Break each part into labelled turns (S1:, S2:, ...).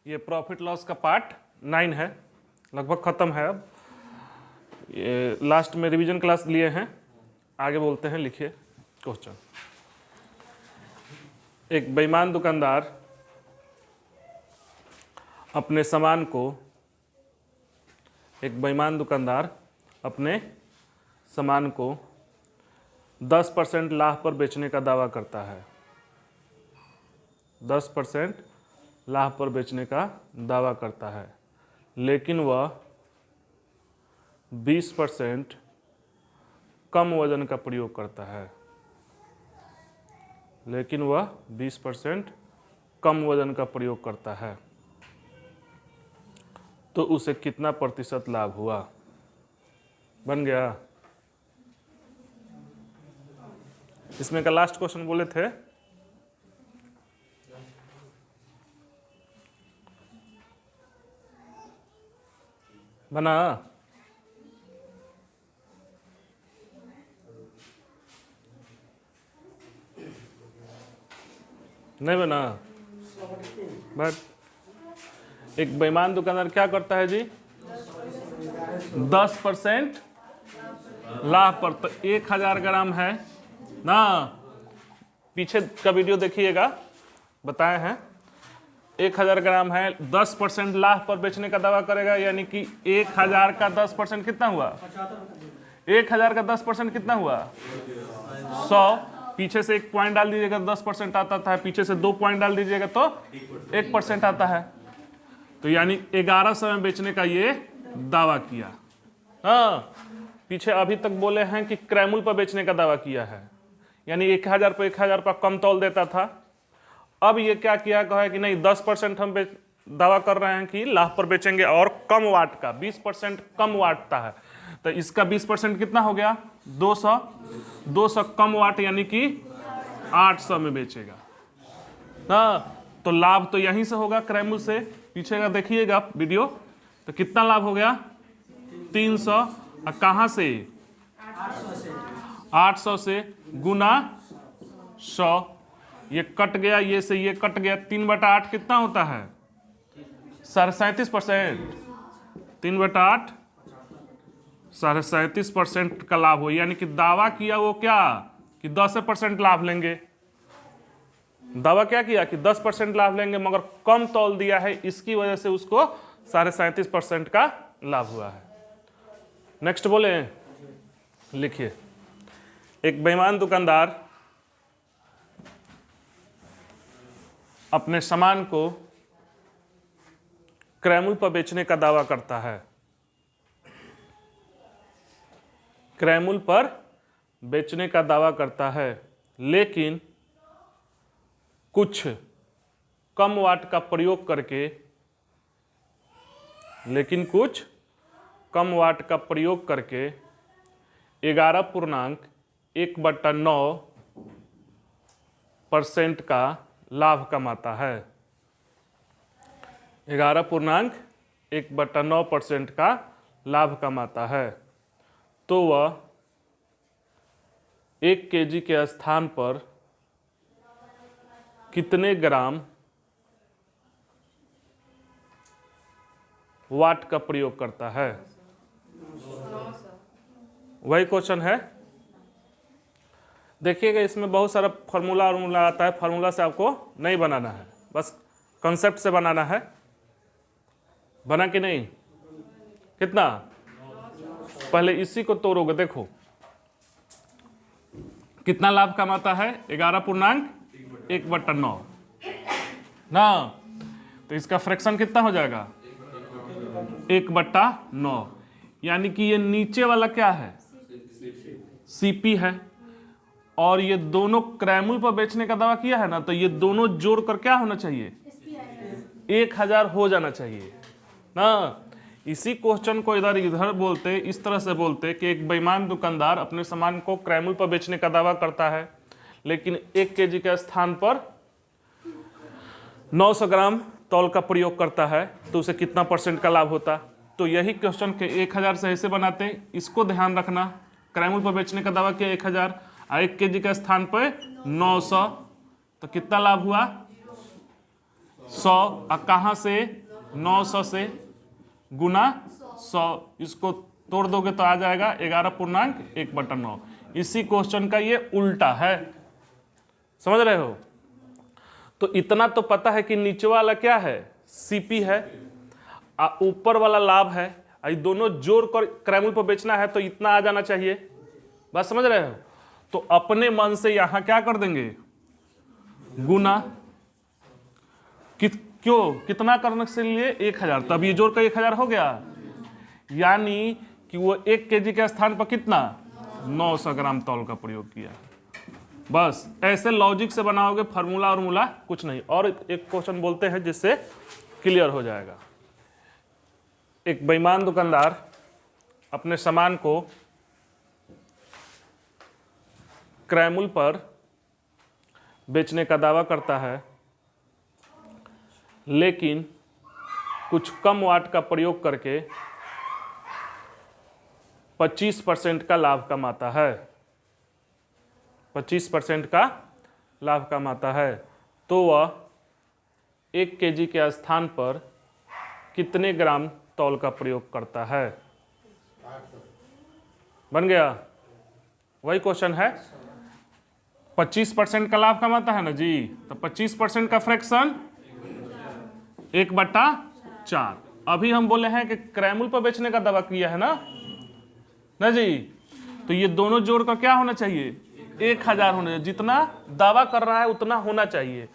S1: ये profit loss का part 9 है, लगभग खत्म है। अब ये लास्ट में रिवीजन क्लास लिए हैं, आगे बोलते हैं। लिखिए क्वेश्चन। एक बेईमान दुकानदार अपने सामान को 10% लाभ पर बेचने का दावा करता है। 10% लाभ पर बेचने का दावा करता है, लेकिन वह 20% कम वजन का प्रयोग करता है। लेकिन वह 20% कम वजन का प्रयोग करता है, तो उसे कितना प्रतिशत लाभ हुआ? बन गया। इसमें का लास्ट क्वेश्चन बोले थे बना? नहीं बना। बट एक बेईमान दुकानदार क्या करता है जी? 10% लाभ पर, तो 1000 ग्राम है ना। पीछे का वीडियो देखिएगा, बताए हैं 1000 ग्राम है, 10% लाभ पर बेचने का दावा करेगा, यानी कि 1000 का 10% कितना हुआ? 1000 का 10% कितना हुआ? 100। पीछे से 1 पॉइंट डाल दीजिएगा 10% आता था, पीछे से 2 पॉइंट डाल दीजिएगा तो 1% आता है। तो यानी 1100 में बेचने का ये दावा किया। हाँ, पीछे अभी तक बोले हैं कि क्रयमूल्य पर बेचने का दावा किया है, यानी 1000 पर 1000 पर कम तौल देता था। अब ये क्या किया, कहा कि नहीं 10% हम दावा कर रहे हैं कि लाभ पर बेचेंगे और कम वाट का, 20% कम वाट का है, तो इसका 20% कितना हो गया? 200। 200 कम वाट यानी कि 800 में बेचेगा। हाँ, तो लाभ तो यहीं से होगा क्रयमूल्य से। पीछे का देखिएगा वीडियो, तो कितना लाभ हो गया? 300। और कहाँ से? 800 से गुना 100। ये कट गया, ये से ये कट गया, 3/8 कितना होता है? 37%। 3/8 37% का लाभ हो, यानी कि दावा किया वो क्या कि 10% लाभ लेंगे। दावा क्या किया कि 10% लाभ लेंगे, मगर कम तौल दिया है, इसकी वजह से उसको 37.5% का लाभ हुआ है। नेक्स्ट बोले, लिखिए। एक बेईमान दुकानदार अपने सामान को क्रयमूल्य पर बेचने का दावा करता है। क्रयमूल्य पर बेचने का दावा करता है, लेकिन कुछ कम वाट का प्रयोग करके 11.1/9% का लाभ कमाता है। 11.1/9% का लाभ कमाता है, तो वह 1 kg के स्थान पर कितने ग्राम वाट का प्रयोग करता है? वही क्वेश्चन है। देखिएगा, इसमें बहुत सारा फॉर्मूला आता है, फॉर्मूला से आपको नहीं बनाना है, बस कॉन्सेप्ट से बनाना है। बना कि नहीं? कितना? पहले इसी को तोड़ोगे, देखो कितना लाभ कमाता है? 11.1/9 ना। तो इसका फ्रैक्शन कितना हो जाएगा? 1/9, यानी कि ये नीचे वाला क्या है? सीपी है, और ये दोनों क्रयमूल्य पर बेचने का दावा किया है ना, तो ये दोनों जोड़कर क्या होना चाहिए? 1000 हो जाना चाहिए ना। इसी क्वेश्चन को इधर बोलते, इस तरह से बोलते कि एक बेईमान दुकानदार अपने सामान को क्रयमूल्य पर बेचने का दावा करता है, लेकिन 1 kg के स्थान पर 900 ग्राम तौल का प्रयोग करता है, तो उसे कितना % का लाभ होता? तो यही क्वेश्चन के 1000 से ऐसे बनाते, इसको ध्यान रखना। क्रयमूल्य पर बेचने का दावा किया 1000, 1 kg के स्थान पर 900, तो कितना लाभ हुआ? 100, कहाँ से 900 से गुना 100, इसको तोड़ दोगे तो आ जाएगा 11.1/9। इसी क्वेश्चन का ये उल्टा है, समझ रहे हो। तो इतना तो पता है कि नीचे वाला क्या है, सीपी है, ऊपर वाला लाभ है, ये दोनों जोड़ कर क्रय मूल्य पर बेचना है तो इतना आ जाना चाहिए। बात समझ रहे हो। तो अपने मन से यहां क्या कर देंगे, गुना क्यों, कितना करने से लिए 1000, तब ये जोड़ का 1000 हो गया, यानी कि वो 1 केजी के स्थान पर कितना 900 ग्राम तौल का प्रयोग किया। बस ऐसे लॉजिक से बनाओगे, फार्मूला और मूला कुछ नहीं। और एक क्वेश्चन बोलते हैं जिससे क्लियर हो जाएगा। एक बेईमान दुकानदार अपने सामान को क्रय मूल्य पर बेचने का दावा करता है, लेकिन कुछ कम वाट का प्रयोग करके 25% का लाभ कमाता है, 25% का लाभ कमाता है, तो वह 1 केजी के स्थान पर कितने ग्राम तौल का प्रयोग करता है। बन गया, वही क्वेश्चन है। 25% का लाभ कमाता है ना जी, तो 25% का फ्रैक्शन 1/4। अभी हम बोले हैं कि क्रय मूल्य पर बेचने का दावा किया है ना जी, तो ये दोनों जोड़ का क्या होना चाहिए, 1000 होना चाहिए। जितना दावा कर रहा है उतना होना चाहिए।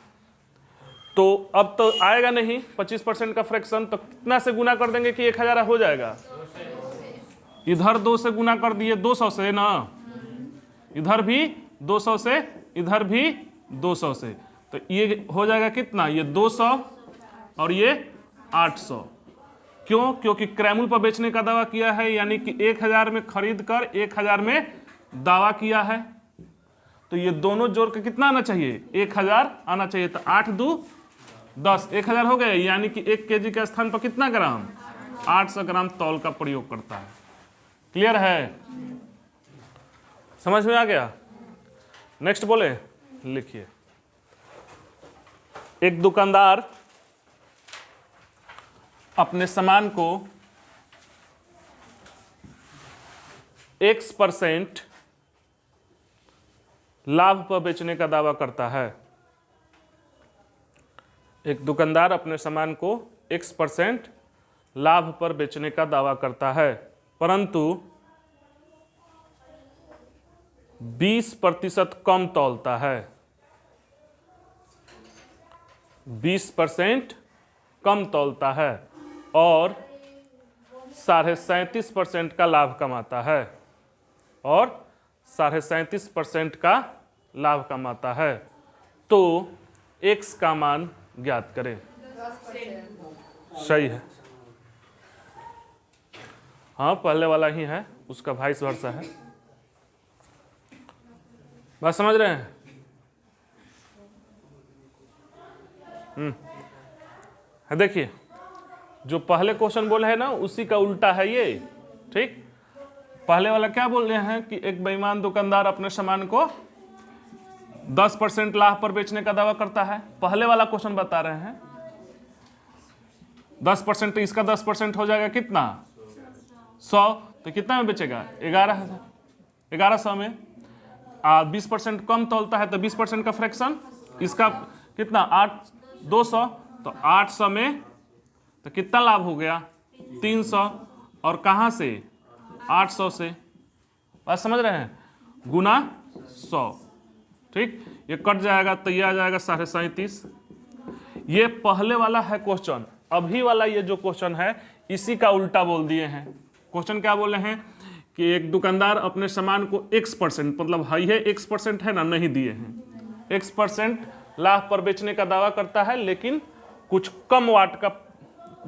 S1: तो अब तो आएगा नहीं 25% का फ्रैक्शन, तो कितना से गुना कर देंगे कि 1000 हो जाएगा। इधर 2 से गुना कर दिए 200 से ना, इधर भी 200 से, इधर भी 200 से, तो ये हो जाएगा कितना, ये 200 और ये 800। क्यों, क्योंकि क्रय मूल्य पर बेचने का दावा किया है, यानी कि 1000 में खरीद कर 1000 में दावा किया है। तो ये दोनों जोड़ के कितना आना चाहिए, 1000 आना चाहिए। तो 8 2 10, 1000 हो गए, यानी कि 1 केजी के स्थान पर कितना ग्राम, 800 ग्राम तौल का प्रयोग करता है। क्लियर है, समझ में आ गया। नेक्स्ट बोले, लिखिए। एक दुकानदार अपने सामान को X% लाभ पर बेचने का दावा करता है। एक दुकानदार अपने सामान को X% लाभ पर बेचने का दावा करता है, परंतु 20% कम तौलता है, 20% कम तौलता है और 37.5% का लाभ कमाता है, और 37.5% का लाभ कमाता है। तो X का मान ज्ञात करें। सही है, हाँ पहले वाला ही है, उसका वाइस वर्सा है। बात समझ रहे हैं। देखिए जो पहले क्वेश्चन बोले हैं ना, उसी का उल्टा है ये। ठीक, पहले वाला क्या बोल रहे हैं कि एक बेईमान दुकानदार अपने सामान को 10% लाभ पर बेचने का दावा करता है। पहले वाला क्वेश्चन बता रहे हैं 10%, तो इसका 10% हो जाएगा कितना, 100, तो कितना में बेचेगा, 1100 में। 20% कम तौलता है तो 20% का फ्रैक्शन, इसका कितना 200, तो 800 में तो कितना लाभ हो गया 300, और कहाँ से 800 से। बात समझ रहे हैं, गुना 100। ठीक, ये कट जाएगा तो ये आ जाएगा 37.5। ये पहले वाला है क्वेश्चन। अभी वाला ये जो क्वेश्चन है इसी का उल्टा बोल दिए हैं। क्वेश्चन क्या बोले हैं कि एक दुकानदार अपने सामान को X%, मतलब हाई है X% है ना, नहीं दिए हैं, X% लाभ पर बेचने का दावा करता है, लेकिन कुछ कम वाट का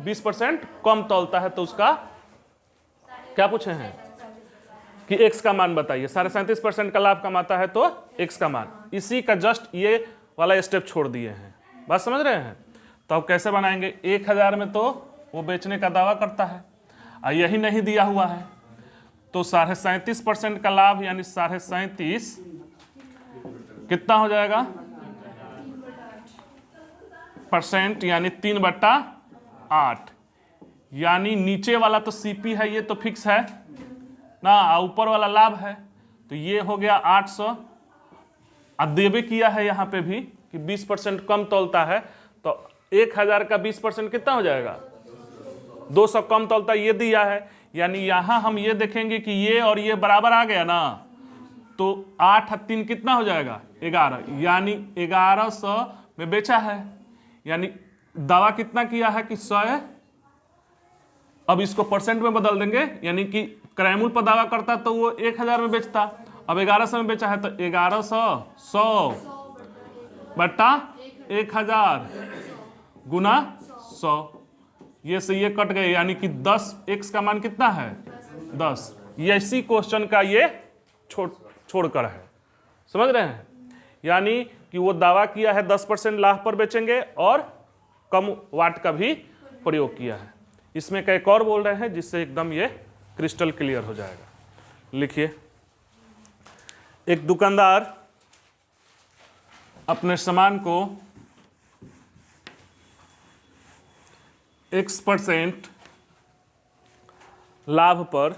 S1: 20% कम तौलता है, तो उसका क्या पूछे हैं कि X का मान बताइए। 37.5% का लाभ कमाता है तो X का मान, इसी का जस्ट ये वाला स्टेप छोड़ दिए हैं। बात समझ रहे हैं। तो अब कैसे बनाएंगे, 1000 में तो वो बेचने का दावा करता है और यही नहीं दिया हुआ है, तो 37.5% का लाभ यानी 37.5 कितना हो जाएगा, परसेंट यानी 3/8, यानी नीचे वाला तो सीपी है, ये तो फिक्स है ना, ऊपर वाला लाभ है, तो ये हो गया 800। देवे किया है यहाँ पे भी कि 20% कम तौलता है, तो 1000 का 20% कितना हो जाएगा, 200 कम तौलता, ये दिया है। यानी यहां हम ये देखेंगे कि ये और ये बराबर आ गया ना, तो 8 और 3 कितना हो जाएगा, 11, यानी 1100 में बेचा है। यानी दावा कितना किया है कि 100 है। अब इसको परसेंट में बदल देंगे, यानी कि क्रयमूल पर दावा करता तो वो 1000 में बेचता, अब 1100 में बेचा है तो 1100 100 बटा 1000 गुना 100, ये से ये कट गए, यानी कि 10, x का मान कितना है 10। ये इसी क्वेश्चन का ये छोड़कर है, समझ रहे हैं। यानी कि वो दावा किया है 10% लाभ पर बेचेंगे और कम वाट का भी प्रयोग किया है। इसमें एक और बोल रहे हैं जिससे एकदम ये क्रिस्टल क्लियर हो जाएगा। लिखिए, एक दुकानदार अपने सामान को x% लाभ पर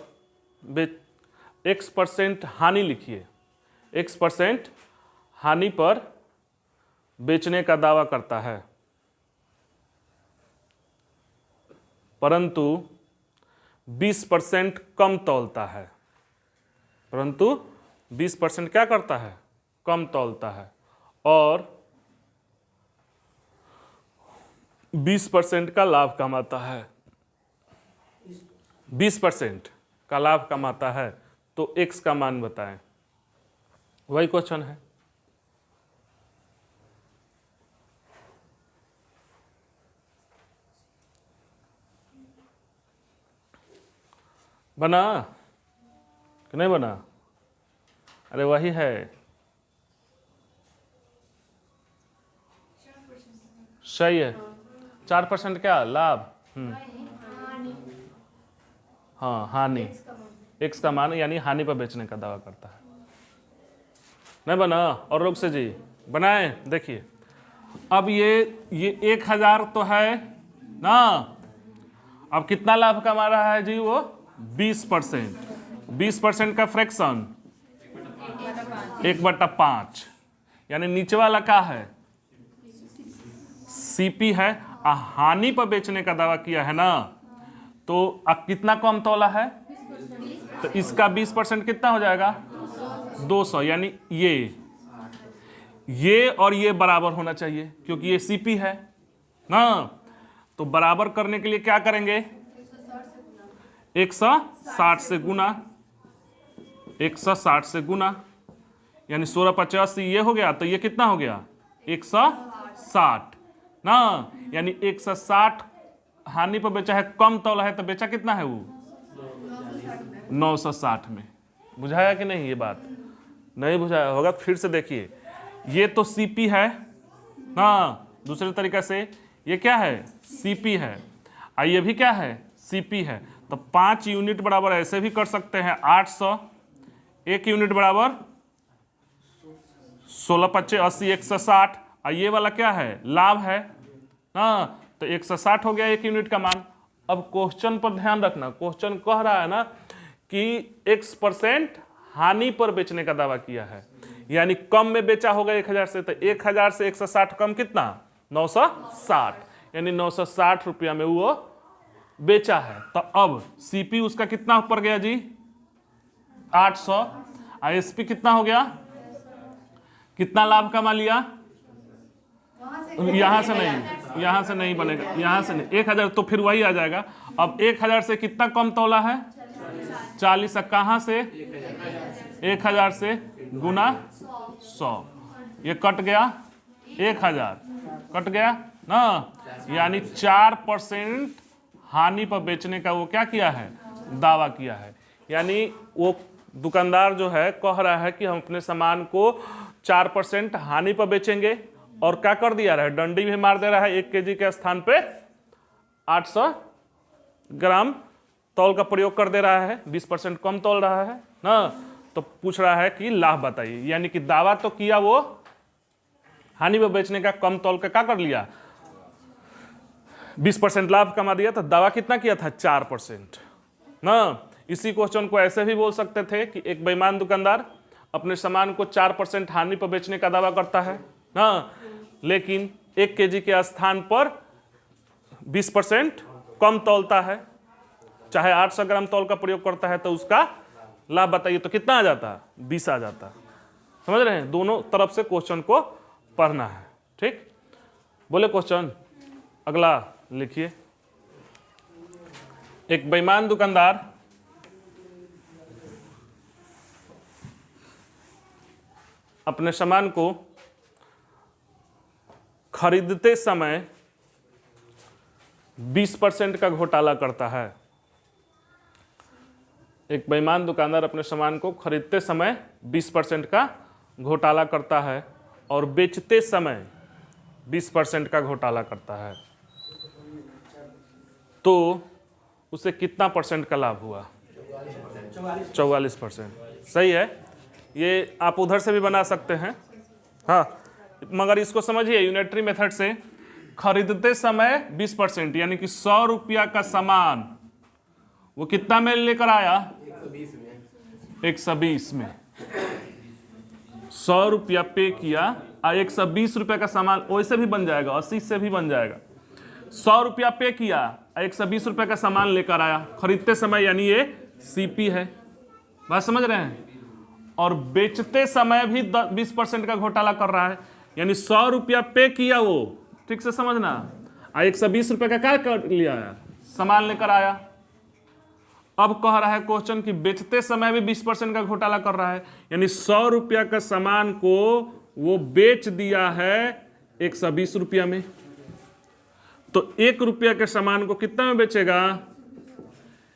S1: x% हानि लिखिए, x% हानि पर बेचने का दावा करता है, परंतु 20% कम तौलता है, परंतु 20% क्या करता है, कम तौलता है, और 20% का लाभ कमाता है, 20% का लाभ कमाता है, तो x का मान बताएं। वही क्वेश्चन है। बना कि नहीं बना? अरे वही है, सही है। 4% क्या लाभ, हाँ हानि, x का मान, यानी हानि पर बेचने का दावा करता है। नहीं बना? और लोग से जी बनाए। देखिए अब ये 1000 तो है ना, अब कितना लाभ कमा रहा है जी वो 20%, 20% का फ्रैक्शन 1/5, यानी नीचे वाला क्या है, सीपी है, हानि पर बेचने का दावा किया है ना, तो अब कितना कम तौला है, तो इसका 20% कितना हो जाएगा 200, यानी ये और ये बराबर होना चाहिए क्योंकि ये सीपी है ना, तो बराबर करने के लिए क्या करेंगे, 160 से गुना, 160 से गुना, यानी 1650 ये हो गया, तो ये कितना हो गया 160 ना, यानी 160 हानि पर बेचा है, कम तौला है, तो बेचा कितना है वो 960 में। बुझाया कि नहीं? ये बात नहीं बुझाया होगा, फिर से देखिए, ये तो सीपी है ना, दूसरे तरीके से ये क्या है, सीपी है, और ये भी क्या है, सीपी है, तो 5 यूनिट बराबर ऐसे भी कर सकते हैं 800, 1 यूनिट बराबर 16×5 80, 160, और ये वाला क्या है, लाभ है ना, तो 160 हो गया 1 यूनिट का मान। अब क्वेश्चन पर ध्यान रखना, क्वेश्चन कह रहा है ना कि x% हानि पर बेचने का दावा किया है, यानी कम में बेचा होगा 1000 से, तो 1000 से 160 कम कितना 960, यानी 960 रुपया में वो बेचा है। तो अब सीपी उसका कितना ऊपर गया जी 800, आईएसपी कितना हो गया, कितना लाभ कमा लिया, यहां से नहीं, यहां से नहीं बनेगा, यहां से नहीं, 1000 तो फिर वही आ जाएगा। अब 1000 से कितना कम तौला है 40, कहां से 1000 से गुना 100, ये कट गया 1000 कट गया ना, यानी 4% हानि पर बेचने का वो क्या किया है, दावा किया है। यानी वो दुकानदार जो है कह रहा है कि हम अपने सामान को 4% हानि पर बेचेंगे, और क्या कर दिया रहा है, डंडी भी मार दे रहा है, 1 केजी के स्थान पे 800 ग्राम तौल का प्रयोग कर दे रहा है, 20% कम तौल रहा है ना, तो पूछ रहा है कि लाभ बताइए। यानी कि दावा तो किया वो हानि पर बेचने का, कम तौल का क्या कर लिया 20% लाभ कमा दिया, तो दावा कितना किया था? 4% ना। इसी क्वेश्चन को ऐसे भी बोल सकते थे कि एक बेईमान दुकानदार अपने सामान को 4% हानि पर बेचने का दावा करता है ना, लेकिन 1 केजी के स्थान पर 20% कम तौलता है, चाहे 800 ग्राम तौल का प्रयोग करता है, तो उसका लाभ बताइए तो कितना आ जाता? 20 आ जाता। समझ रहे हैं? दोनों तरफ से क्वेश्चन को पढ़ना है। ठीक, बोले क्वेश्चन अगला लिखिए। एक बेईमान दुकानदार अपने सामान को खरीदते समय 20% का घोटाला करता है। एक बेईमान दुकानदार अपने सामान को खरीदते समय 20% का घोटाला करता है और बेचते समय 20% का घोटाला करता है, तो उसे कितना परसेंट का लाभ हुआ? 44%। सही है, ये आप उधर से भी बना सकते हैं। हाँ, मगर इसको समझिए, यूनिटरी मेथड से खरीदते समय 20%, यानी कि 100 रुपया का सामान वो कितना में लेकर आया? 120 में। 100 रुपया पे किया और 120 रुपये का सामान, वैसे भी बन जाएगा, 80 से भी बन जाएगा। 100 रुपया पे किया, 120 रुपये का सामान लेकर आया खरीदते समय, यानी ये सीपी है। बात समझ रहे हैं? और बेचते समय भी 20% का घोटाला कर रहा है, यानी 100 रुपया पे किया वो, ठीक से समझना, 120 रुपये का क्या कर लिया? सामान लेकर आया। अब कह रहा है क्वेश्चन कि बेचते समय भी 20% का घोटाला कर रहा है, यानी 100 रुपया का सामान को वो बेच दिया है 120 रुपया में, तो 1 रुपया के सामान को कितना में बेचेगा?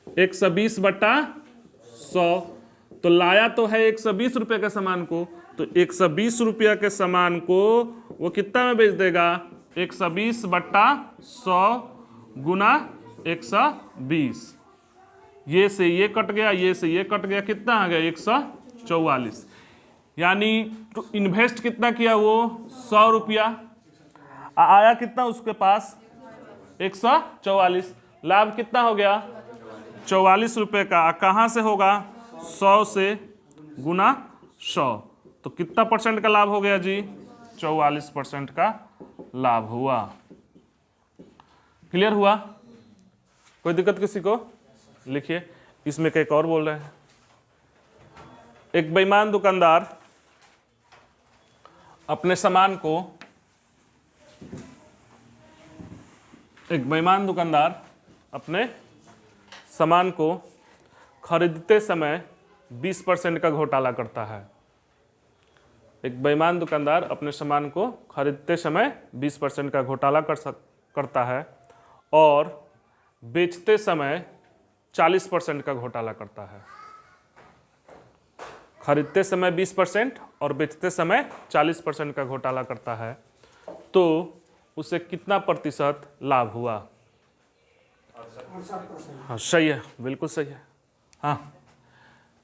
S1: 120/100। तो लाया तो है 120 रुपये के सामान को, तो 120 रुपया के सामान को वो कितना में बेच देगा? 120/100 गुना 120। ये से ये कट गया, ये से ये कट गया, कितना आ गया? 144। यानी तो इन्वेस्ट कितना किया वो? 100 रुपया, आया कितना उसके पास? 144। लाभ कितना हो गया? 44 रुपये का। कहाँ से होगा? 100 से गुना 100, तो कितना परसेंट का लाभ हो गया जी? 44% का लाभ हुआ। क्लियर हुआ? कोई दिक्कत किसी को? लिखिए, इसमें एक और बोल रहे हैं। एक बेईमान दुकानदार अपने सामान को अपने सामान को खरीदते समय 20% का घोटाला करता है। एक बेईमान दुकानदार अपने सामान को खरीदते समय 20% का घोटाला करता है और बेचते समय 40% का घोटाला करता है। खरीदते समय 20% और बेचते समय 40% का घोटाला करता है, तो उसे कितना प्रतिशत लाभ हुआ? हाँ सही है, बिल्कुल सही है। हाँ,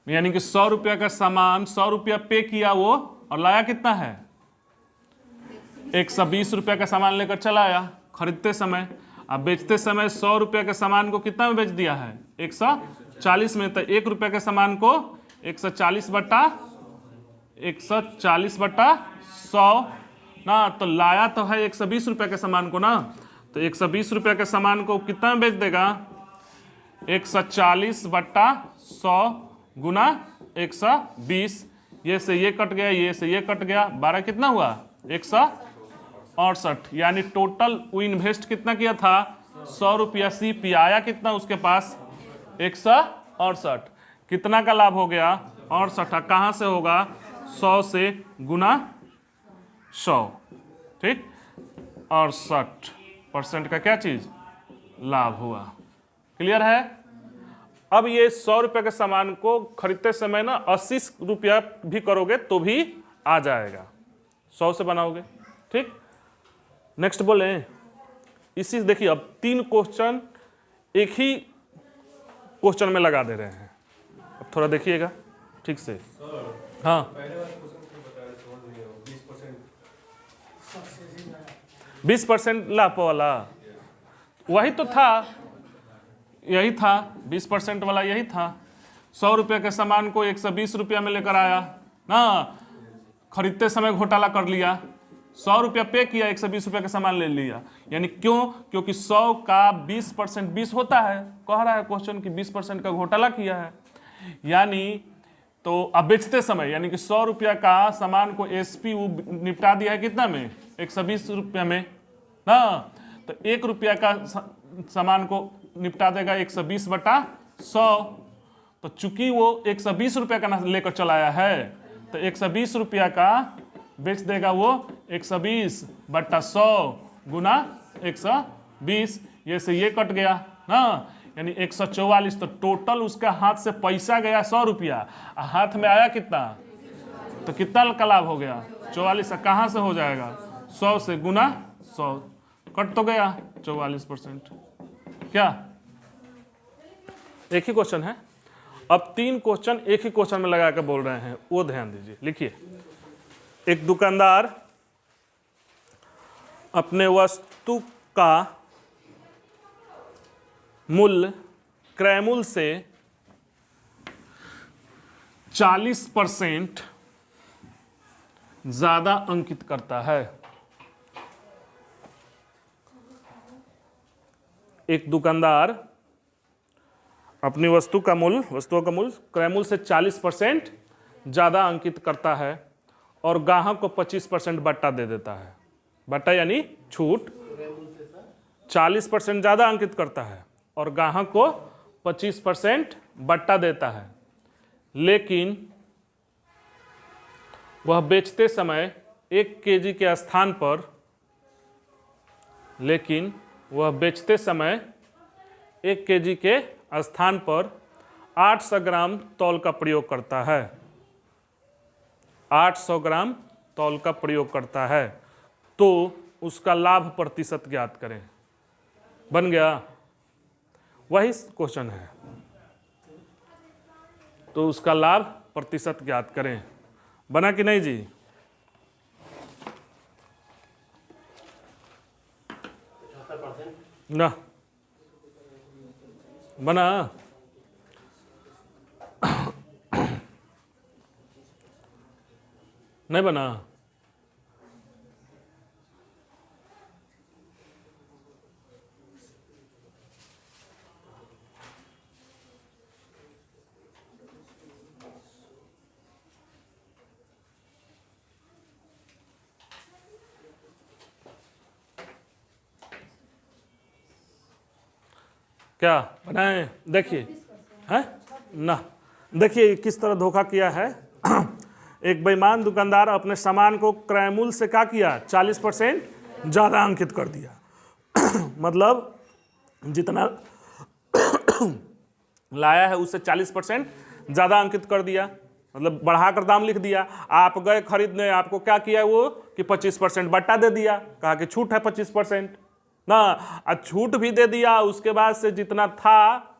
S1: यानी कि 100 रुपया का सामान 100 रुपया पे किया वो, और लाया कितना है? 120 रुपया का सामान लेकर चला आया खरीदते समय। अब बेचते समय 100 रुपया के सामान को कितना में बेच दिया है? 140 में। तो 1 रुपया के सामान को 140/100 ना, तो लाया तो है 120 रुपया के सामान को ना, तो 120 रुपया के सामान को कितना में बेच देगा? 140/100 गुना 120। ये से ये कट गया, ये से ये कट गया, 12 कितना हुआ? 168। यानी टोटल वो इन्वेस्ट कितना किया था? 100 रुपया। सीपी आया कितना उसके पास? 168। कितना का लाभ हो गया? 68। कहाँ से होगा? 100 से गुना 100। ठीक, 68% का क्या चीज? लाभ हुआ। क्लियर है? अब ये 100 रुपये के सामान को खरीदते समय ना 80 रुपया भी करोगे तो भी आ जाएगा, 100 से बनाओगे। ठीक, नेक्स्ट बोले इसी। देखिए अब 3 क्वेश्चन एक ही क्वेश्चन में लगा दे रहे हैं। अब थोड़ा देखिएगा ठीक से। हाँ, 20% लाभ वाला, वही तो था, यही था 20% वाला, यही था। 100 रुपये के सामान को 120 रुपया में लेकर आया ना, खरीदते समय घोटाला कर लिया, 100 रुपया पे किया, 120 रुपया का सामान ले लिया। यानी क्यों? क्योंकि 100 का 20% 20 होता है, कह रहा है क्वेश्चन कि 20% का घोटाला किया है। यानी तो अब बेचते समय यानी कि 100 रुपया का सामान को एसपी निपटा दिया है कितना में? 120 रुपया में ना। तो 1 रुपया का सामान को निपटा देगा 120/100। तो चूंकि वो 120 रुपया का लेकर चलाया है, तो 120 रुपया का बेच देगा वो 120/100 गुना 120। ये से ये कट गया ना, यानी 144। तो टोटल उसका हाथ से पैसा गया 100 रुपया, हाथ में आया कितना? तो कितना का लाभ हो गया? 44। कहाँ से हो जाएगा? 100 से गुना 100, कट तो गया 44%। क्या एक ही क्वेश्चन है? अब 3 क्वेश्चन एक ही क्वेश्चन में लगा कर बोल रहे हैं, वो ध्यान दीजिए। लिखिए, एक दुकानदार अपने वस्तु का मूल्य क्रय मूल्य से 40% ज्यादा अंकित करता है। एक दुकानदार अपनी वस्तुओं का मूल्य क्रय मूल्य से 40% ज्यादा अंकित करता है और ग्राहक को 25% बट्टा दे देता है। बट्टा यानी छूट। 40% ज्यादा अंकित करता है और ग्राहक को 25% बट्टा देता है, लेकिन वह बेचते समय 1 केजी के स्थान पर 800 ग्राम तौल का प्रयोग करता है। 800 ग्राम तौल का प्रयोग करता है, तो उसका लाभ प्रतिशत ज्ञात करें। बन गया? वही क्वेश्चन है। तो उसका लाभ प्रतिशत ज्ञात करें। बना कि नहीं जी? ना बना? नहीं बना? क्या बनाए? देखिए है ना, देखिए किस तरह धोखा किया है। एक बेईमान दुकानदार अपने सामान को क्रय मूल्य से क्या किया? 40% ज़्यादा अंकित कर दिया। मतलब जितना लाया है उससे 40% ज़्यादा अंकित कर दिया, मतलब बढ़ाकर दाम लिख दिया। आप गए खरीदने, आपको क्या किया वो कि 25% बट्टा दे दिया, कहा कि छूट है 25% ना, छूट भी दे दिया। उसके बाद से जितना था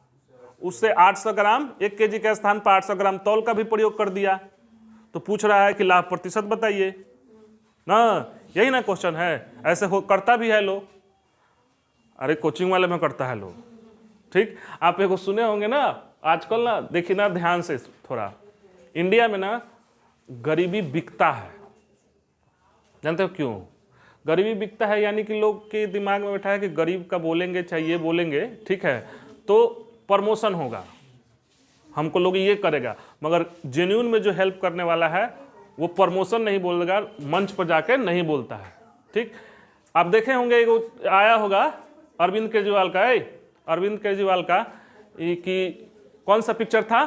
S1: उससे 800 ग्राम 1 केजी के स्थान पर 800 ग्राम तौल का भी प्रयोग कर दिया। तो पूछ रहा है कि लाभ प्रतिशत बताइए ना, यही ना क्वेश्चन है। ऐसे हो करता भी है लोग, अरे कोचिंग वाले में करता है लोग। ठीक, आप एगो सुने होंगे ना आजकल ना, देखिए ना ध्यान से थोड़ा, इंडिया में ना गरीबी बिकता है। जानते हो क्यों गरीबी बिकता है? यानी कि लोग के दिमाग में बैठा है कि गरीब का बोलेंगे चाहे ये बोलेंगे, ठीक है, तो प्रमोशन होगा, हमको लोग ये करेगा। मगर जेन्युइन में जो हेल्प करने वाला है वो प्रमोशन नहीं बोलेगा, मंच पर जाके नहीं बोलता है। ठीक, आप देखे होंगे एगो आया होगा अरविंद केजरीवाल का, अरविंद केजरीवाल का कि कौन सा पिक्चर था?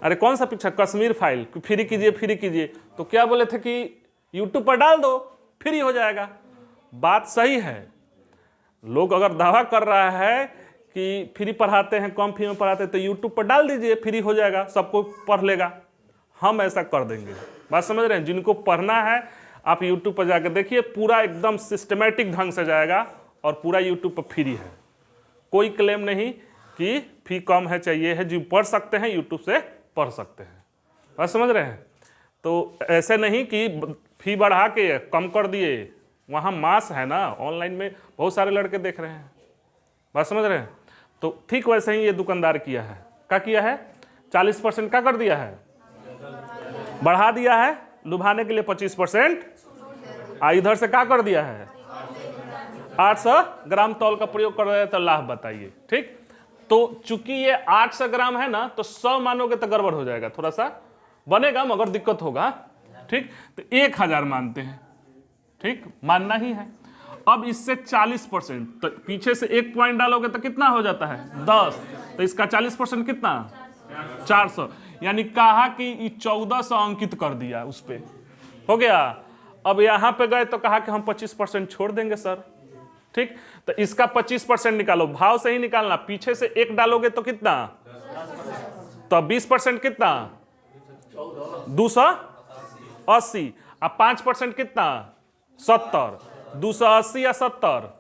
S1: अरे कौन सा पिक्चर? कश्मीर फाइल, फ्री कीजिए फ्री कीजिए। तो क्या बोले थे कि यूट्यूब पर डाल दो फ्री हो जाएगा। बात सही है, लोग अगर दावा कर रहा है कि फ्री पढ़ाते हैं, कम फी में पढ़ाते हैं, तो यूट्यूब पर डाल दीजिए फ्री हो जाएगा, सबको पढ़ लेगा। हम ऐसा कर देंगे। बात समझ रहे हैं? जिनको पढ़ना है आप यूट्यूब पर जाकर देखिए, पूरा एकदम सिस्टमेटिक ढंग से जाएगा और पूरा यूट्यूब पर फ्री है। कोई क्लेम नहीं कि फी कम है चाहिए है, जो पढ़ सकते हैं यूट्यूब से पढ़ सकते हैं। बात समझ रहे हैं? तो ऐसे नहीं कि फी बढ़ा के कम कर दिए, वहाँ मास है ना, ऑनलाइन में बहुत सारे लड़के देख रहे हैं, बात समझ रहे हैं। तो ठीक वैसे ही ये दुकानदार किया है, क्या किया है, 40% का कर दिया है, बढ़ा दिया है लुभाने के लिए 25%, इधर से क्या कर दिया है 800 ग्राम तौल का प्रयोग कर रहे हैं। तो लाभ बताइए। ठीक, तो चूंकि ये 800 ग्राम है ना, तो 100 मानोगे तो गड़बड़ हो जाएगा, थोड़ा सा बनेगा मगर दिक्कत होगा। ठीक, तो 1000 मानते हैं, ठीक, मानना ही है। अब इससे 40%, तो पीछे से 1 पॉइंट डालोगे तो कितना हो जाता है 10, तो इसका 40% कितना 400, यानी कहा कि 1400 अंकित कर दिया, उस पे हो गया। अब यहां पे गए तो कहा कि हम 25% छोड़ देंगे सर। ठीक, तो इसका 25% निकालो, भाव से ही निकालना, पीछे से 1 डालोगे तो कितना, तो 20% कितना 280, अब 5% कितना 70, 280 या 70,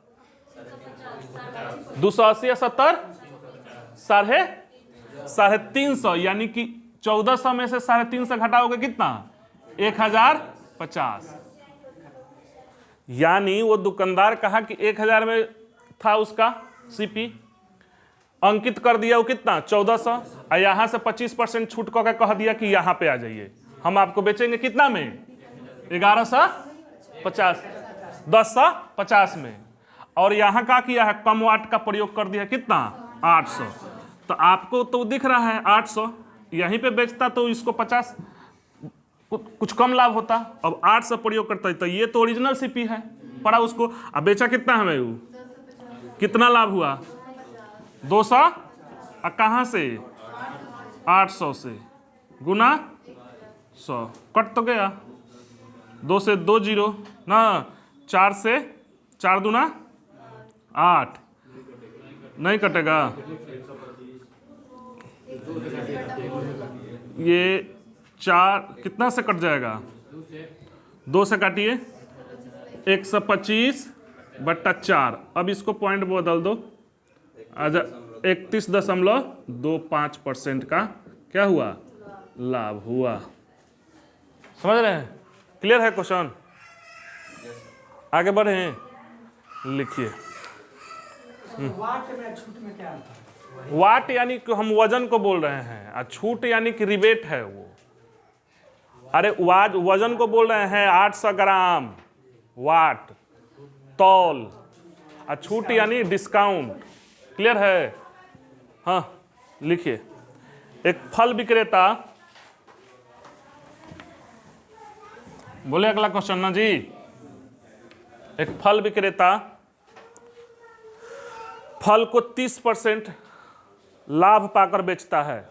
S1: 280 या 70, 350, यानी कि 1400 में से 350 घटाओगे कितना 1050। यानी वो दुकानदार कहा कि 1000 में था उसका सीपी, अंकित कर दिया वो कितना 1400, और यहां से 25% छूट करके कह दिया कि यहां पे आ जाइए, हम आपको बेचेंगे कितना में 1150, 1050 में। और यहां का किया है कम वाट का प्रयोग कर दिया कितना 800, तो आपको तो दिख रहा है 800, यहीं पे बेचता तो इसको 50 कुछ कम लाभ होता। अब 800 प्रयोग करता है, तो ये तो ओरिजिनल सीपी है, पड़ा उसको, अब बेचा कितना हमें वो, कितना लाभ हुआ 200, और कहाँ से 800 से गुना 100, कट तो गया, 2 से 2 0 ना, 4 से 4 दूना 8, नहीं कटेगा, ये 4 कितना से कट जाएगा, 2 से काटिए 125/4। अब इसको पॉइंट बदल दो, आजा 31.25% का क्या हुआ लाभ हुआ। समझ रहे हैं, क्लियर है क्वेश्चन, आगे बढ़े हैं, लिखिए।
S2: वाट में छूट में क्या अंतर है?
S1: वाट यानी कि हम वजन को बोल रहे हैं, और छूट यानी कि रिबेट है वो। अरे वजन को बोल रहे हैं 800 ग्राम वाट तौल, और छूट यानी डिस्काउंट। क्लियर है, हाँ लिखिए। एक फल विक्रेता, बोले अगला क्वेश्चन ना जी। एक फल विक्रेता फल को 30% लाभ पाकर बेचता है।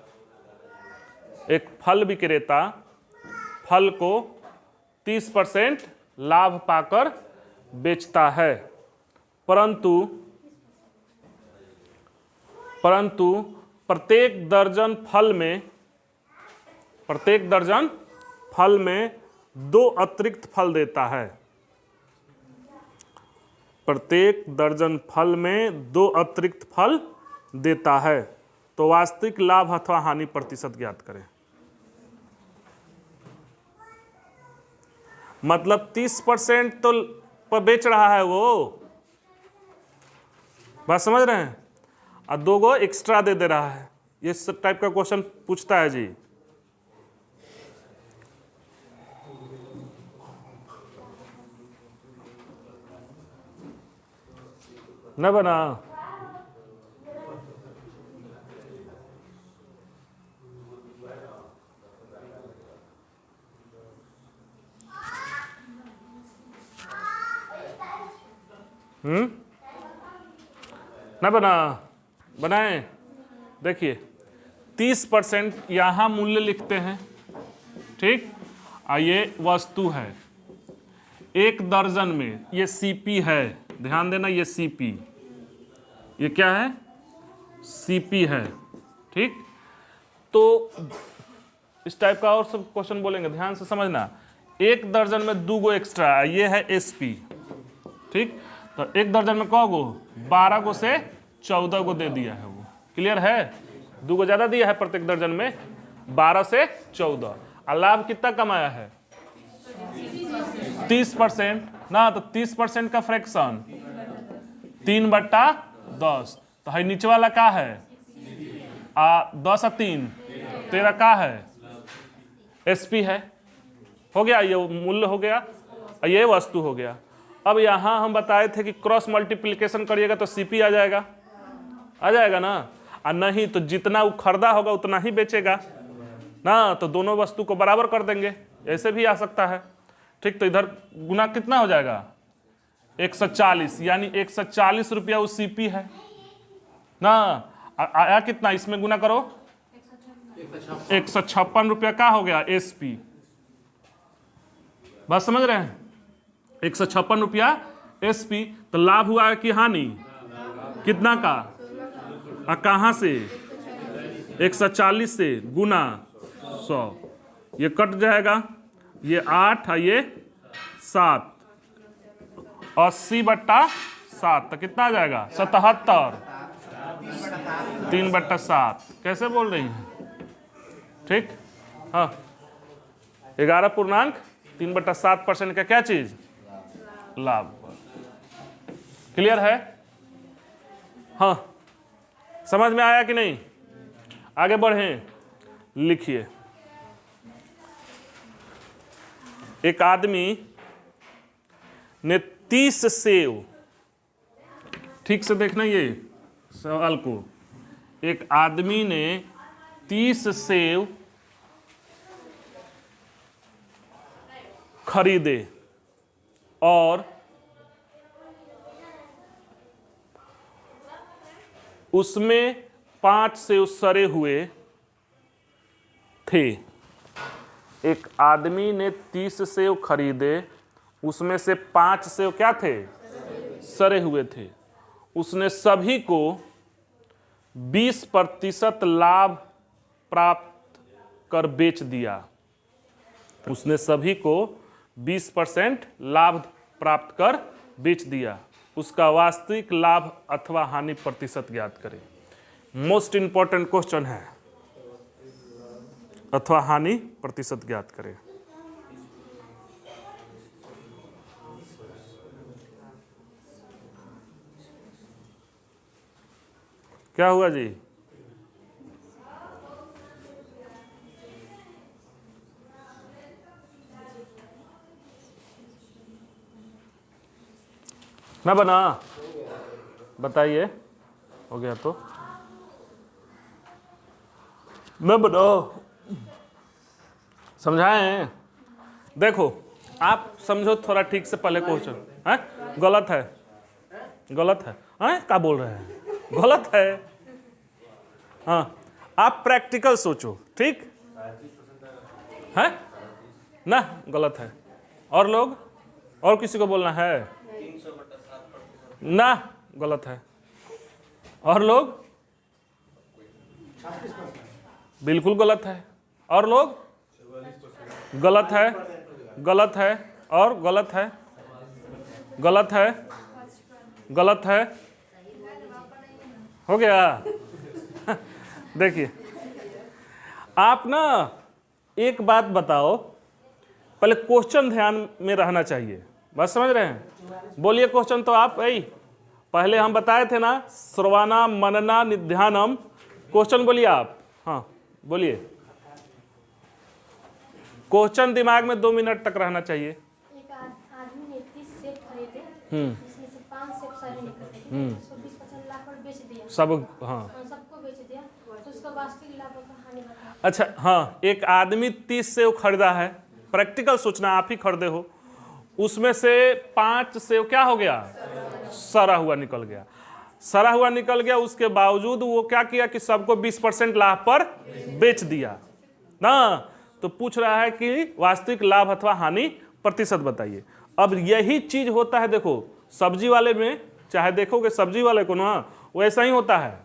S1: एक फल विक्रेता फल को 30% लाभ पाकर बेचता है, परंतु प्रत्येक दर्जन फल में 2 अतिरिक्त फल देता है। प्रत्येक दर्जन फल में 2 अतिरिक्त फल देता है, तो वास्तविक लाभ अथवा हानि प्रतिशत ज्ञात करें। मतलब 30% तो पर बेच रहा है वो, बात समझ रहे हैं, और 2 गो एक्स्ट्रा दे रहा है। ये सब टाइप का क्वेश्चन पूछता है जी। न बना, न बना, बनाएं। देखिए 30% यहाँ मूल्य लिखते हैं, ठीक, और ये वस्तु है। एक दर्जन में ये सीपी है, ध्यान देना, ये सीपी, ये क्या है सीपी है, ठीक। तो इस टाइप का और सब क्वेश्चन बोलेंगे, ध्यान से समझना। एक दर्जन में 2 गो एक्स्ट्रा, ये है एसपी, ठीक। तो एक दर्जन में कौ गो 12 गो से 14 गो दे दिया है वो। क्लियर है, 2 गो ज्यादा दिया है प्रत्येक दर्जन में, 12 से 14। और लाभ कितना कमाया है 30%। ना, तो 30% का फ्रैक्शन 3/10। तो है नीचे वाला का है 10 और 3 13 का है एसपी है। हो गया, ये मूल्य हो गया, ये वस्तु हो गया। अब यहां हम बताए थे कि क्रॉस मल्टीप्लिकेशन करिएगा तो सीपी आ जाएगा ना, और नहीं तो जितना वो खरीदा होगा उतना ही बेचेगा ना, तो दोनों वस्तु को बराबर कर देंगे, ऐसे भी आ सकता है। ठीक, तो इधर गुना कितना हो जाएगा 140, यानी 140 रुपया वो सीपी है ना। आया कितना, इसमें गुना करो 156 रुपया का हो गया एसपी। बात समझ रहे हैं, 156 रुपया एसपी। तो लाभ हुआ कि हानि, कितना का, कहां से 140 से गुना 100, ये कट जाएगा, ये 8 और ये 7, 80/7 तो कितना आ जाएगा 77, 3/7। कैसे बोल रही हैं, ठीक, हाँ 11.3/7% का क्या चीज, लाभ। क्लियर है, हाँ समझ में आया कि नहीं, आगे बढ़ें। लिखिए, एक आदमी ने 30 सेव, ठीक से देखना ये सवाल को, एक आदमी ने 30 सेव खरीदे और उसमें 5 सेव सड़े हुए थे। एक आदमी ने 30 सेव खरीदे, उसमें से 5 सेव क्या थे, सड़े हुए थे। उसने सभी को 20% लाभ प्राप्त कर बेच दिया। उसने सभी को 20% लाभ प्राप्त कर बेच दिया। उसका वास्तविक लाभ अथवा हानि प्रतिशत ज्ञात करें। मोस्ट इंपॉर्टेंट क्वेश्चन है, अथवा हानि प्रतिशत ज्ञात करें। क्या हुआ जी, ना बना, बताइए, हो गया तो न बनाओ, समझाएं। देखो आप समझो थोड़ा ठीक से, पहले क्वेश्चन है गलत है, गलत है, हैं क्या बोल रहे हैं, गलत है। हाँ आप प्रैक्टिकल सोचो, ठीक है ना, गलत है। और लोग, और किसी को बोलना है ना, गलत है। और लोग, बिल्कुल गलत है। और लोग, गलत है, गलत है, और गलत है, गलत है, गलत है, हो गया। देखिए आप ना एक बात बताओ, पहले क्वेश्चन ध्यान में रहना चाहिए, बस समझ रहे हैं। बोलिए क्वेश्चन तो आप यही पहले हम बताए थे ना, श्रवणा मनना निध्यानम। क्वेश्चन बोलिए आप, हाँ बोलिए। क्वेश्चन दिमाग में 2 मिनट तक रहना चाहिए।
S3: एक आदमी ने 30 सेब खरीदे, जिसमें से 5 सेब सड़े निकले, उसको 20% लाभ पर बेच दिया।
S1: सब, हाँ
S3: सबको बेच दिया, तो उसका वास्तविक लाभ और हानि बताओ।
S1: अच्छा, हाँ एक आदमी 30 सेव खरीदा है, प्रैक्टिकल सोचना, आप ही खरीदे हो, उसमें से 5 सेव क्या हो गया, सड़ा हुआ निकल गया। सड़ा हुआ निकल गया, उसके बावजूद वो क्या किया कि सबको 20% लाभ पर बेच दिया ना। तो पूछ रहा है कि वास्तविक लाभ अथवा हानि प्रतिशत बताइए। अब यही चीज होता है, देखो सब्जी वाले में, चाहे देखोगे सब्जी वाले को ना, वैसा ही होता है।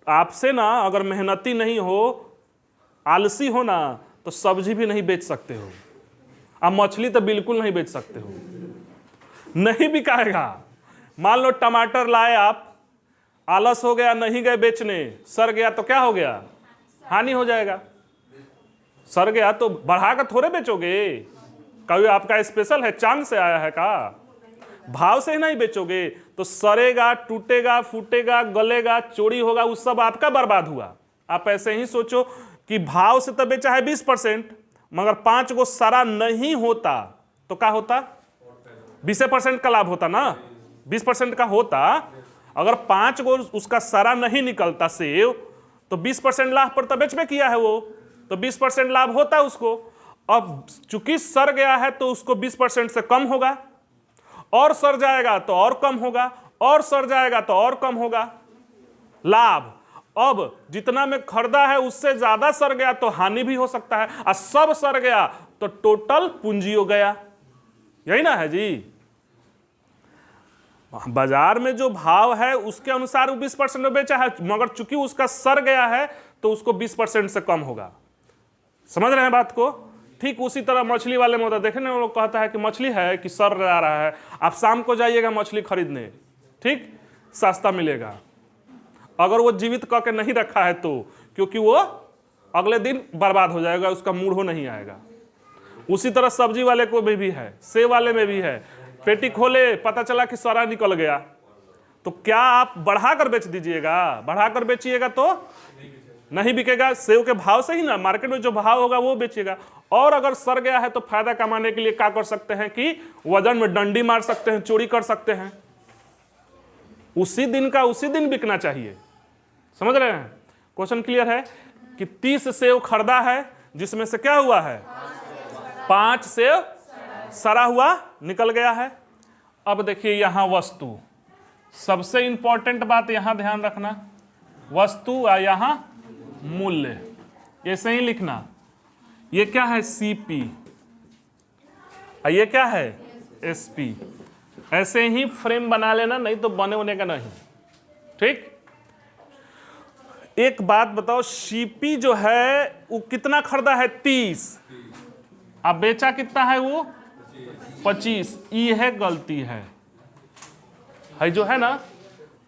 S1: आपसे ना अगर मेहनती नहीं हो, आलसी हो ना, तो सब्जी भी नहीं बेच सकते हो, आप मछली तो बिल्कुल नहीं बेच सकते हो, नहीं बिकाएगा। मान लो टमाटर लाए आप, आलस हो गया, नहीं गए बेचने, सड़ गया तो क्या हो गया, हानि हो जाएगा। सड़ गया तो बढ़ा कर थोड़े बेचोगे, कभी आपका स्पेशल है, चांद से आया है का? भाव से ही नहीं बेचोगे तो सड़ेगा, टूटेगा, फूटेगा, गलेगा, चोरी होगा, उस सब आपका बर्बाद हुआ। आप ऐसे ही सोचो कि भाव से तो बेचा है 20%, मगर 5 गो सड़ा नहीं होता तो क्या होता? 20% का लाभ होता ना, 20% का होता। अगर 5 गो उसका सड़ा नहीं निकलता सेव तो 20% लाभ पर तो बेचबे किया है वो, तो 20% लाभ होता उसको। अब चूंकि सड़ गया है तो उसको 20% से कम होगा, और सड़ जाएगा तो और कम होगा, और सड़ जाएगा तो और कम होगा लाभ। अब जितना में खरीदा है उससे ज्यादा सड़ गया तो हानि भी हो सकता है, और सब सड़ गया तो टोटल पूंजी हो गया। यही ना है जी? बाजार में जो भाव है उसके अनुसार वो 20% में बेचा है, मगर चूंकि उसका सड़ गया है तो उसको 20% से कम होगा। समझ रहे हैं बात को? ठीक उसी तरह मछली वाले में होता है। देखें ना, वो लोग कहता है कि मछली है कि सड़ जा रहा है, आप शाम को जाइएगा मछली खरीदने, ठीक, सस्ता मिलेगा। अगर वो जीवित करके नहीं रखा है तो, क्योंकि वो अगले दिन बर्बाद हो जाएगा, उसका मूड हो नहीं आएगा। उसी तरह सब्जी वाले को भी है, सेब वाले में भी है। पेटी खोले, पता चला कि सड़ा निकल गया, तो क्या आप बढ़ाकर बेच दीजिएगा? बढ़ाकर बेचिएगा तो नहीं बिकेगा। सेब के भाव से ही ना, मार्केट में जो भाव होगा वो बेचिएगा। और अगर सड़ गया है तो फायदा कमाने के लिए क्या कर सकते हैं कि वजन में डंडी मार सकते हैं, चोरी कर सकते हैं। उसी दिन का उसी दिन बिकना चाहिए। समझ रहे हैं? क्वेश्चन क्लियर है कि 30 सेब खरीदा है, जिसमें से क्या हुआ है? 5 सेब सड़ा हुआ निकल गया है। अब देखिए यहां वस्तु, सबसे इंपॉर्टेंट बात यहां ध्यान रखना, वस्तु और यहां मूल्य, ऐसे ही लिखना। ये क्या है? सीपी, ये क्या है? एसपी। ऐसे ही फ्रेम बना लेना, नहीं तो बने होने का नहीं। ठीक, एक बात बताओ, सीपी जो है वो कितना खरीदा है? 30। अब बेचा कितना है वो? 25। ये है गलती है जो है ना,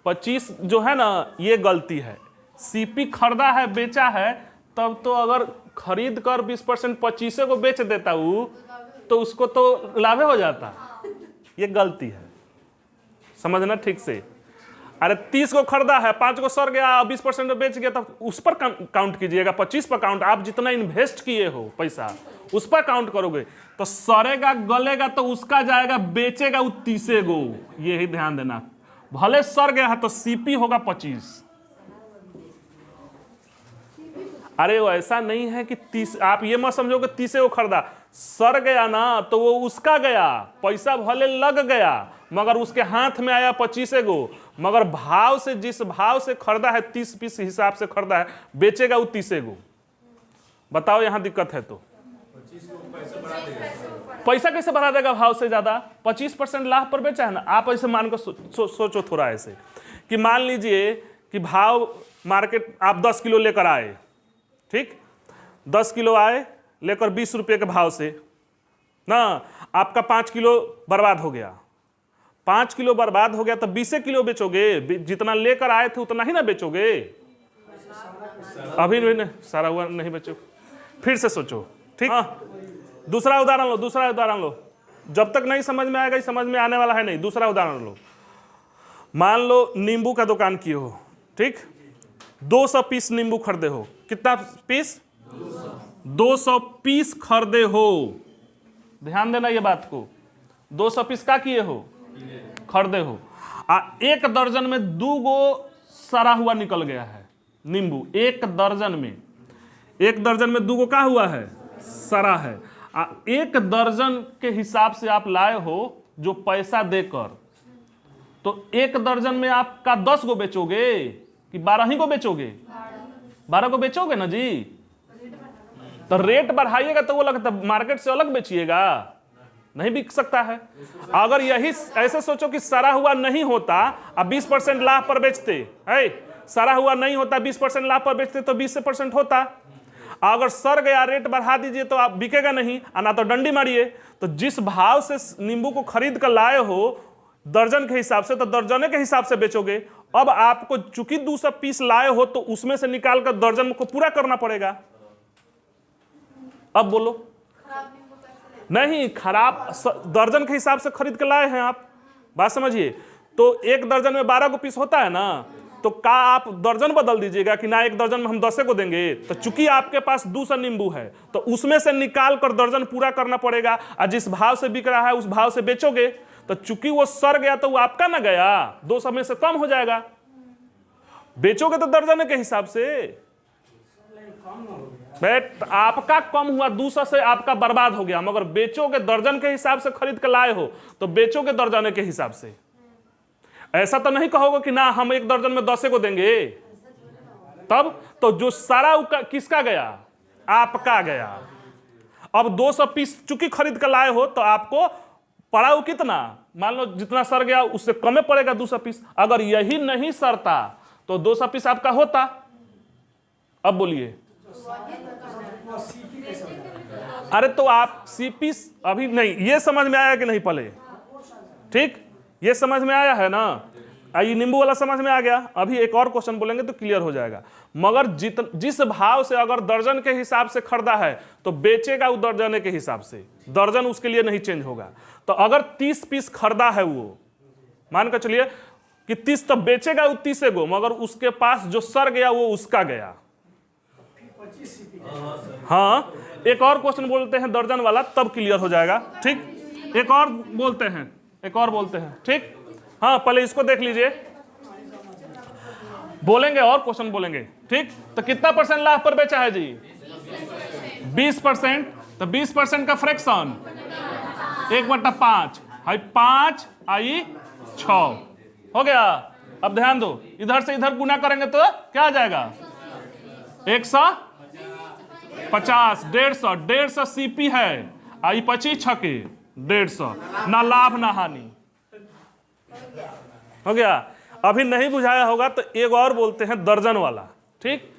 S1: 25 जो है ना, ये गलती है। सीपी खरीदा है, बेचा है, तब तो अगर खरीद कर 20% 25 को बेच देता वो, तो उसको तो लाभ हो जाता। ये गलती है, समझना ठीक से। अरे 30 को खरीदा है, 5 को सड़ गया, 20% में बेच गया, तब उस पर काउंट कीजिएगा, 25 पर काउंट। आप जितना इन्वेस्ट किए हो पैसा उस पर काउंट करोगे, तो सड़ेगा गलेगा तो उसका जाएगा, बेचेगा वो 30 गो। यही ध्यान देना, भले सड़ गया है तो सीपी होगा 25। अरे वो ऐसा नहीं है कि 30, आप ये मत समझोगे 30 को खरीदा, सड़ गया ना तो वो उसका गया, पैसा भले लग गया मगर उसके हाथ में आया 25 गो। मगर भाव से, जिस भाव से खरीदा है, 30 पीस हिसाब से खरीदा है, बेचेगा वो 30 गो। बताओ यहां दिक्कत है तो? पैसा कैसे बढ़ा देगा भाव से ज्यादा? 25% लाभ पर बेचा है ना। आप ऐसे मानकर सोचो थोड़ा ऐसे कि मान लीजिए कि भाव मार्केट आप 10 किलो लेकर आए, ठीक, 10 किलो आए लेकर 20 रुपये के भाव से ना, आपका 5 किलो बर्बाद हो गया। 5 किलो बर्बाद हो गया तो 20 किलो बेचोगे? जितना लेकर आए थे उतना ही ना बेचोगे। अभी नहीं, सारा हुआ नहीं बेचो। फिर से सोचो, ठीक। दूसरा उदाहरण लो, दूसरा उदाहरण लो। जब तक नहीं समझ में आएगा, समझ में आने वाला है नहीं। दूसरा उदाहरण लो, मान लो नींबू का दुकान किए हो, ठीक, 200 पीस नींबू खरीदे हो। कितना पीस? 200 पीस खरीदे हो। ध्यान देना ये बात को, 200 पीस का किए हो? खरीदे हो। एक दर्जन में 2 गो सड़ा हुआ निकल गया है नींबू। एक दर्जन में 2 गो का हुआ है? सड़ा है। एक दर्जन के हिसाब से आप लाए हो जो पैसा देकर, तो एक दर्जन में आपका 10 गो बेचोगे कि 12 ही को बेचोगे? 12 को बेचोगे ना जी। तो रेट बढ़ाइएगा तो वो लगता मार्केट से अलग बेचिएगा, नहीं बिक सकता है। अगर यही ऐसे सोचो कि सड़ा हुआ नहीं होता, अब 20% लाभ पर बेचते है, सड़ा हुआ नहीं होता 20% लाभ पर बेचते तो 20% होता। अगर सड़ गया रेट बढ़ा दीजिए तो आप बिकेगा नहीं, ना तो डंडी मारिए। तो जिस भाव से नींबू को खरीद कर लाए हो दर्जन के हिसाब से, तो दर्जने के हिसाब से बेचोगे। अब आपको चूंकि 200 पीस लाए हो तो उसमें से निकाल कर दर्जन को पूरा करना पड़ेगा। अब बोलो, नहीं, खराब दर्जन के हिसाब से खरीद के लाए हैं आप, बात समझिए। तो एक दर्जन में 12 को पीस होता है ना, तो का आप दर्जन बदल दीजिएगा कि ना एक दर्जन में हम 10 को देंगे? तो चूंकि आपके पास 200 नींबू है तो उसमें से निकाल कर दर्जन पूरा करना पड़ेगा, और जिस भाव से बिक रहा है उस भाव से बेचोगे। तो चूंकि वो सड़ गया तो वो आपका ना गया, 200 में से कम हो जाएगा। बेचोगे तो दर्जन के हिसाब से। बेट आपका कम हुआ 200 से, आपका बर्बाद हो गया। मगर बेचोगे दर्जन के हिसाब से, खरीद के लाए हो तो बेचोगे दर्जन के हिसाब से। ऐसा तो नहीं कहोगे कि ना हम एक दर्जन में 10 को देंगे, तब तो जो सारा किसका गया? आपका गया। अब 200 पीस चूंकि खरीद कर लाए हो तो आपको पड़ा वो कितना? मान लो जितना सर गया उससे कम पड़ेगा 200 पीस। अगर यही नहीं सरता तो 200 पीस आपका होता। अब बोलिए, अरे तो आप सीपी अभी नहीं, ये समझ में आया कि नहीं? पहले ठीक, ये समझ में आया है ना? ये नींबू वाला समझ में आ गया। अभी एक और क्वेश्चन बोलेंगे तो क्लियर हो जाएगा। मगर जिस भाव से अगर दर्जन के हिसाब से खरीदा है तो बेचेगा वो दर्जन के हिसाब से, दर्जन उसके लिए नहीं चेंज होगा। तो अगर 30 पीस खरीदा है, वो मान कर चलिए कि 30, तो बेचेगा वो 30 को, मगर उसके पास जो सर गया वो उसका गया। हाँ, एक और क्वेश्चन बोलते हैं दर्जन वाला, तब क्लियर हो जाएगा। ठीक, एक और बोलते हैं। ठीक, हाँ पहले इसको देख लीजिए, बोलेंगे और क्वेश्चन बोलेंगे। ठीक, तो कितना % लाभ पर बेचा है जी? 20%। तो 20% का फ्रैक्शन 1/5 है, 5 आई 6 हो गया। अब ध्यान दो, इधर से इधर गुना करेंगे तो क्या आ जाएगा? 150, 150 सीपी है, आई 25 छके 150, ना लाभ ना हानि। हो गया। अभी नहीं बुझाया होगा तो एक और बोलते हैं दर्जन वाला। ठीक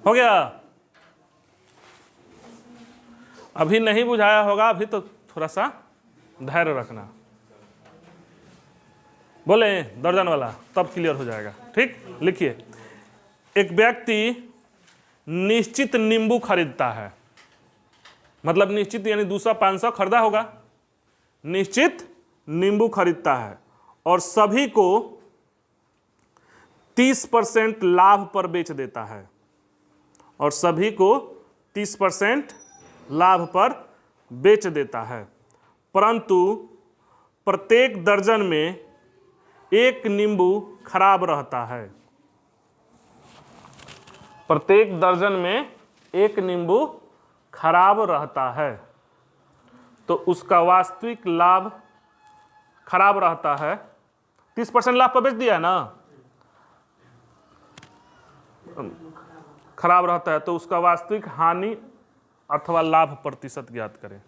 S1: हो गया। अभी नहीं बुझाया होगा, अभी तो थोड़ा सा धैर्य रखना। बोले दर्जन वाला, तब क्लियर हो जाएगा। ठीक, लिखिए, एक व्यक्ति निश्चित नींबू खरीदता है, मतलब निश्चित यानी 200-500 खरीदा होगा। निश्चित नींबू खरीदता है और सभी को 30% लाभ पर बेच देता है, और सभी को 30% लाभ पर बेच देता है, परंतु प्रत्येक दर्जन में एक नींबू खराब रहता है। प्रत्येक दर्जन में एक नींबू खराब रहता है, तो उसका वास्तविक लाभ खराब रहता है। 30% लाभ पर बेच दिया है ना, खराब रहता है, तो उसका वास्तविक हानि अथवा लाभ प्रतिशत ज्ञात करें।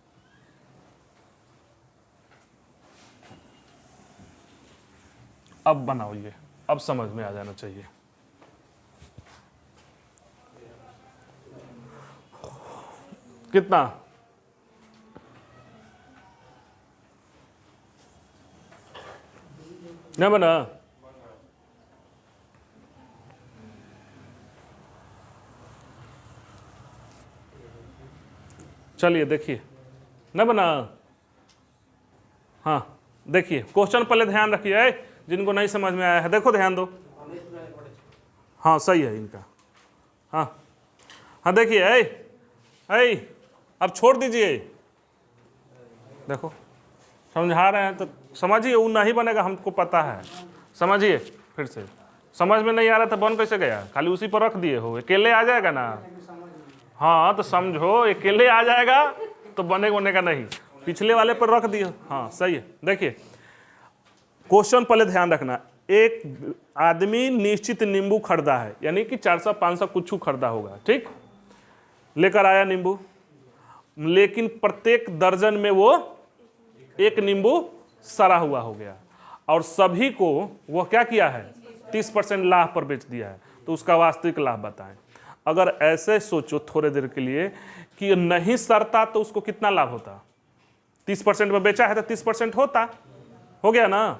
S1: अब बनाओ, ये अब समझ में आ जाना चाहिए। कितना? नहीं बना? चलिए देखिए, न बना? हाँ देखिए, क्वेश्चन पहले ध्यान रखिए, जिनको नहीं समझ में आया है देखो, ध्यान दो। हाँ सही है इनका। हाँ हाँ देखिए, अब छोड़ दीजिए। देखो समझा रहे हैं तो समझिए, वो नहीं बनेगा, हमको पता है। समझिए फिर से, समझ में नहीं आ रहा था बन कैसे गया? खाली उसी पर रख दिए हो, अकेले आ जाएगा ना। हाँ तो समझो, अकेले आ जाएगा तो बनेगा नहीं, पिछले वाले पर रख दिए। हाँ सही है। देखिए क्वेश्चन पहले ध्यान रखना, एक आदमी निश्चित नींबू खरीदा है, यानी कि 400-500 कुछ खरीदा होगा। ठीक, लेकर आया नींबू, लेकिन प्रत्येक दर्जन में वो एक नींबू सड़ा हुआ हो गया, और सभी को वो क्या किया है? 30% लाभ पर बेच दिया है। तो उसका वास्तविक लाभ बताएं। अगर ऐसे सोचो थोड़े देर के लिए कि नहीं सड़ता तो उसको कितना लाभ होता? 30% में बेचा है तो 30% होता, हो गया ना।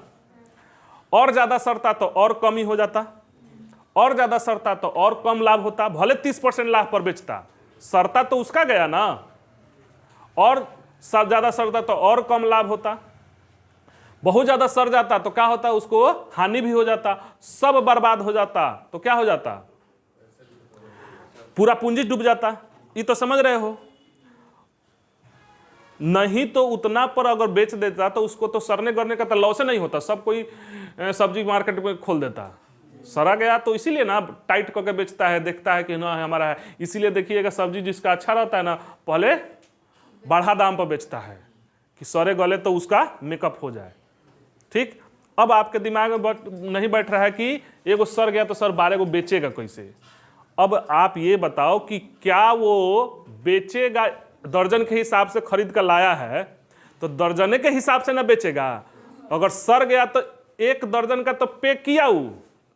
S1: और ज्यादा सड़ता तो और कम ही हो जाता, और ज्यादा सड़ता तो और कम लाभ होता। भले 30% लाभ पर बेचता, सड़ता तो उसका गया ना, और ज़्यादा सड़ता तो और कम लाभ होता, बहुत ज़्यादा सड़ जाता तो क्या होता, उसको हानि भी हो जाता, सब बर्बाद हो जाता, तो क्या हो जाता, पूरा पूंजी डूब जाता। ये तो समझ रहे हो। नहीं तो उतना पर अगर बेच देता तो उसको तो सड़ने गरने का तो लॉस नहीं होता, सब कोई सब्जी मार्केट में खोल देता। सड़ा गया तो इसीलिए ना टाइट करके बेचता है, देखता है कि ना हमारा है। इसीलिए देखिएगा सब्जी जिसका अच्छा रहता है ना, पहले बढ़ा दाम पर बेचता है कि सड़े गले तो उसका मेकअप हो जाए। ठीक, अब आपके दिमाग में नहीं बैठ रहा है कि एगो सड़ गया तो सर 12 को बेचेगा कैसे। अब आप ये बताओ कि क्या वो बेचेगा, दर्जन के हिसाब से खरीद कर लाया है तो दर्जने के हिसाब से ना बेचेगा। अगर सड़ गया तो 1 दर्जन का तो पे किया, वो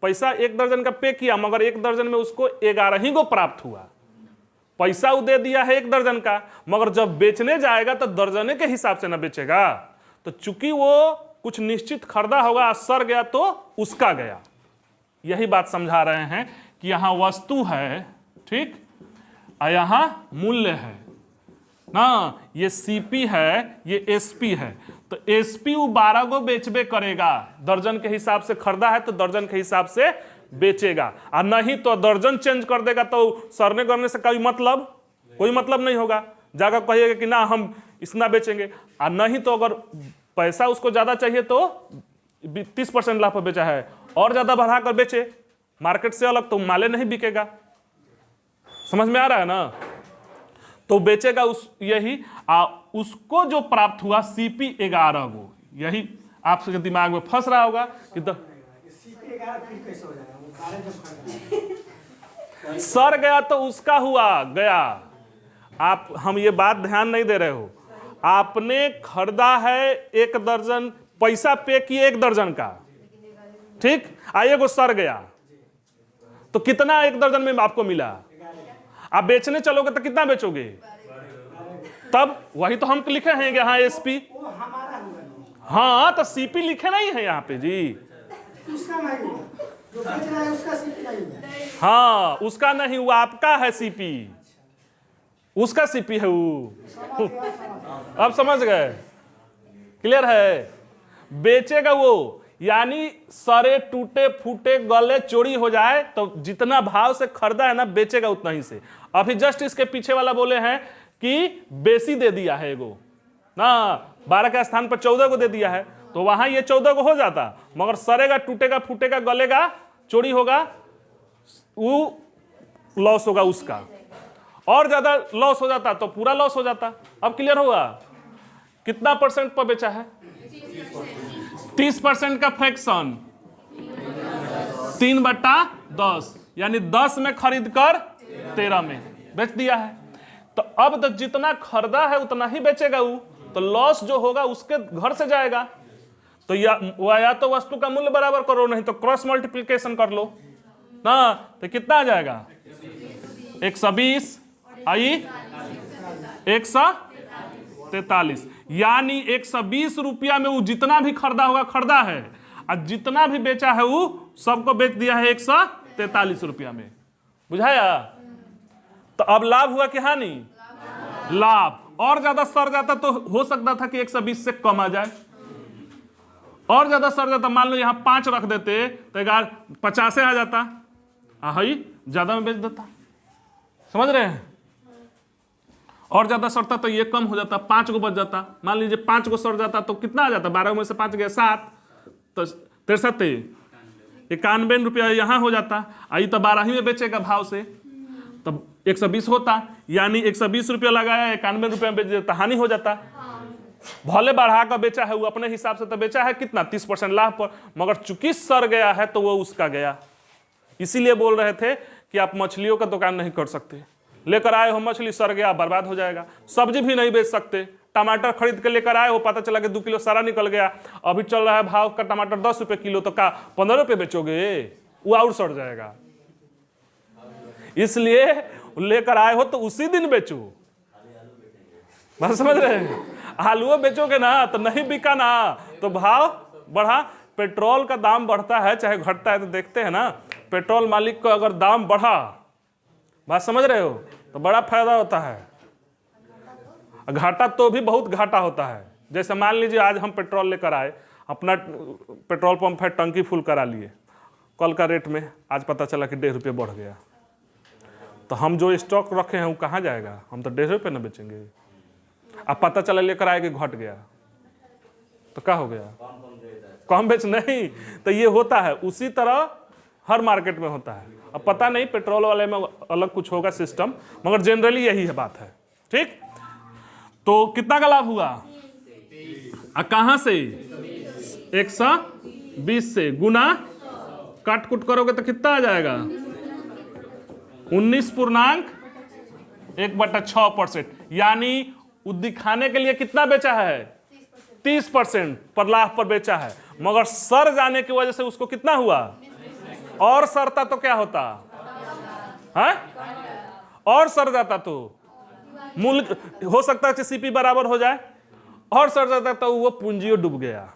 S1: पैसा 1 दर्जन का पे किया, मगर 1 दर्जन में उसको 11 ही को प्राप्त हुआ। पैसा वो दे दिया है 1 दर्जन का, मगर जब बेचने जाएगा तो दर्जने के हिसाब से ना बेचेगा। तो चूंकि वो कुछ निश्चित खरीदा होगा, सड़ गया तो उसका गया। यही बात समझा रहे हैं कि यहां वस्तु है, ठीक, और यहां मूल्य है ना। ये सीपी है, ये एसपी है, तो एसपी वो 12 को बेचबे करेगा। दर्जन के हिसाब से खरीदा है तो दर्जन के हिसाब से बेचेगा, और नहीं तो दर्जन चेंज कर देगा तो सड़ने करने से कोई मतलब नहीं होगा। जाकर कहिएगा कि ना हम इतना बेचेंगे, और नहीं तो अगर पैसा उसको ज़्यादा चाहिए तो 30% लाभ पर बेचा है, और ज़्यादा बढ़ा कर बेचे मार्केट से अलग, तो माले नहीं बिकेगा। समझ में आ रहा है ना। तो बेचेगा यही, उसको जो प्राप्त हुआ सीपी 11 गो, यही आपके दिमाग में फंस रहा होगा कि सड़ गया तो उसका हुआ गया। हम ये बात ध्यान नहीं दे रहे हो। आपने खरीदा है 1 दर्जन, पैसा पे किए 1 दर्जन का, ठीक, आइए को सड़ गया तो कितना 1 दर्जन में आपको मिला। आप बेचने चलोगे तो कितना बेचोगे, तब वही तो हम लिखे हैं यहाँ एसपी। हाँ तो सीपी लिखे नहीं है यहाँ पे जी। हाँ उसका नहीं हुआ, आपका है सीपी, उसका सीपी है वो। अब समझ गए, क्लियर है। बेचेगा वो, यानी सरे टूटे फूटे गले चोरी हो जाए तो जितना भाव से खरीदा है ना बेचेगा उतना ही से। अभी जस्ट इसके पीछे वाला बोले हैं कि बेसी दे दिया है एगो ना, 12 के स्थान पर 14 को दे दिया है, तो वहां ये 14 को हो जाता, मगर सरेगा टूटेगा फूटेगा गलेगा चोरी होगा, वो लॉस होगा उसका, और ज्यादा लॉस हो जाता तो पूरा लॉस हो जाता। अब क्लियर हुआ। कितना % पर बेचा है, 30% का फ्रैक्शन, 3/10, यानी 10 में खरीद कर 13 में बेच दिया है। तो अब तो जितना खरीदा है उतना ही बेचेगा वो, तो लॉस जो होगा उसके घर से जाएगा। तो या तो वस्तु का मूल्य बराबर करो, नहीं तो क्रॉस मल्टीप्लिकेशन कर लो ना, तो कितना आ जाएगा 120 आई 143, यानी 120 रुपया में वो जितना भी खरीदा होगा खरीदा है, और जितना भी बेचा है वो सबको बेच दिया है 143 रुपया में। बुझाया। तो अब लाभ हुआ कि हानि, लाभ। और ज्यादा सड़ जाता तो हो सकता था कि 120 से कम आ जाए, और ज्यादा सड़ जाता, मान लो यहां 5 रख देते तो 50 आ जाता, हाई ज्यादा में बेच देता। समझ रहे हैं। और ज्यादा सड़ता तो ये कम हो जाता, 5 को बच जाता। मान लीजिए 5 को सड़ जाता तो कितना आ जाता, 12 में से 5 गया 7, तो 63, 91 रुपया यहाँ हो जाता। आई तो 12 ही में बेचेगा भाव से, तब 120 होता, यानी 120 रुपया लगाया 91 रुपया में बेच देता, हानि हो जाता। भले बढ़ा कर बेचा है वो अपने हिसाब से तो बेचा है कितना 30% लाभ पर, मगर चूंकि सड़ गया है तो वो उसका गया। इसीलिए बोल रहे थे कि आप मछलियों का दुकान नहीं कर सकते। लेकर आए हो मछली, सड़ गया बर्बाद हो जाएगा। सब्जी भी नहीं बेच सकते। टमाटर खरीद के लेकर आए हो, पता चला कि 2 किलो सारा निकल गया, अभी चल रहा है भाव का टमाटर 10 रुपए किलो, तो का 15 रुपए बेचोगे, वो और सड़ जाएगा। इसलिए लेकर आए हो तो उसी दिन बेचो। बात समझ रहे हैं। आलू बेचोगे ना तो नहीं बिका ना तो भाव बढ़ा। पेट्रोल का दाम बढ़ता है चाहे घटता है तो देखते हैं ना, पेट्रोल मालिक को अगर दाम बढ़ा, बात समझ रहे हो, तो बड़ा फायदा होता है। घाटा तो भी बहुत घाटा होता है। जैसे मान लीजिए आज हम पेट्रोल लेकर आए, अपना पेट्रोल पंप है, टंकी फुल करा लिए, कल का रेट में आज पता चला कि 1.5 रुपये बढ़ गया, तो हम जो स्टॉक रखे हैं वो कहाँ जाएगा? हम तो 1.5 रुपये ना बेचेंगे। अब पता चला लेकर आए कि घट गया, तो क्या हो गया? कम बेच नहीं। तो ये होता है, उसी तरह हर मार्केट में होता है। अब पता नहीं पेट्रोल वाले में अलग कुछ होगा सिस्टम, मगर जनरली यही है बात है। ठीक, तो कितना का लाभ हुआ? कहां से? 120 से गुना काट कुट करोगे तो कितना आ जाएगा? 19.1/6%। यानी वो दिखाने के लिए कितना बेचा है? 30% पर लाभ पर बेचा है, मगर सर जाने की वजह से उसको कितना हुआ? और सरता तो क्या होता है? और सर जाता तो मूल्य हो सकता है सीपी बराबर हो जाए, और सर जाता तो वो पूंजी डूब गया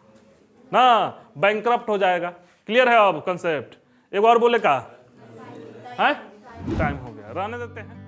S1: ना, बैंकरप्ट हो जाएगा। क्लियर है अब कंसेप्ट? एक और बोले का है? टाइम हो गया, रहने देते हैं।